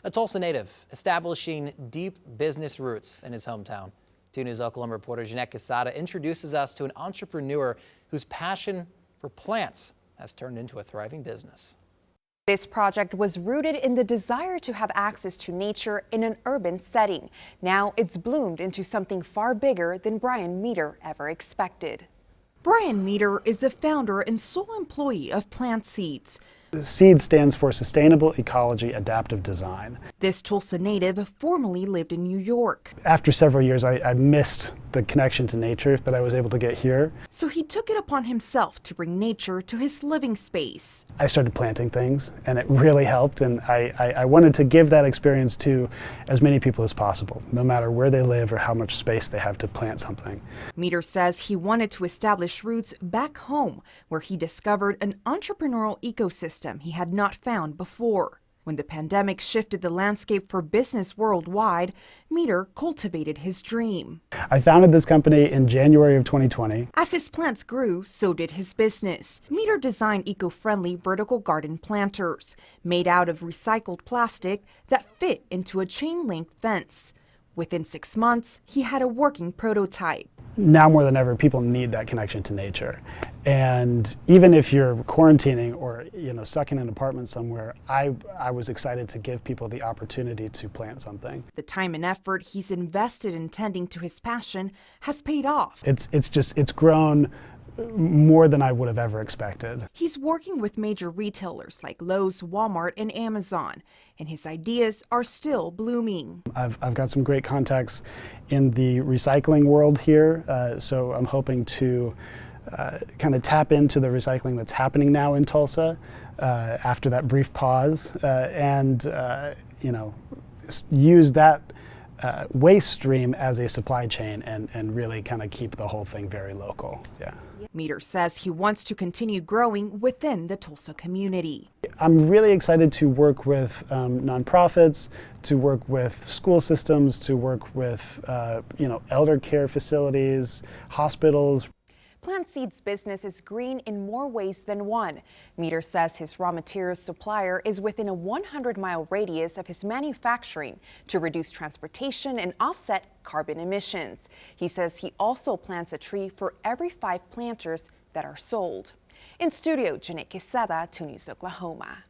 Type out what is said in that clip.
A Tulsa native establishing deep business roots in his hometown. 2 News Oklahoma reporter Jeanette Quesada introduces us to an entrepreneur whose passion for plants has turned into a thriving business. This project was rooted in the desire to have access to nature in an urban setting. Now it's bloomed into something far bigger than Brian Meter ever expected. Brian Meter is the founder and sole employee of Plant Seeds. SEED stands for Sustainable Ecology Adaptive Design. This Tulsa native formerly lived in New York. After several years, I missed the connection to nature that I was able to get here. So he took it upon himself to bring nature to his living space. I started planting things, and it really helped, and I wanted to give that experience to as many people as possible, no matter where they live or how much space they have to plant something. Meter says he wanted to establish roots back home, where he discovered an entrepreneurial ecosystem he had not found before. When the pandemic shifted the landscape for business worldwide, Meter cultivated his dream. I founded this company in January of 2020. As his plants grew, so did his business. Meter designed eco-friendly vertical garden planters made out of recycled plastic that fit into a chain-link fence. Within 6 months, he had a working prototype. Now more than ever, people need that connection to nature. And even if you're quarantining or stuck in an apartment somewhere, I was excited to give people the opportunity to plant something. The time and effort he's invested in tending to his passion has paid off. It's grown more than I would have ever expected. He's working with major retailers like Lowe's, Walmart, and Amazon, and his ideas are still blooming. I've got some great contacts in the recycling world here, so I'm hoping to kind of tap into the recycling that's happening now in Tulsa after that brief pause, and use that waste stream as a supply chain and really kind of keep the whole thing very local. Yeah. Meter says he wants to continue growing within the Tulsa community. I'm really excited to work with nonprofits, to work with school systems, to work with elder care facilities, hospitals. Plant Seeds' business is green in more ways than one. Meter says his raw materials supplier is within a 100-mile radius of his manufacturing to reduce transportation and offset carbon emissions. He says he also plants a tree for every 5 planters that are sold. In studio, Jeanette Quesada, 2 News Oklahoma.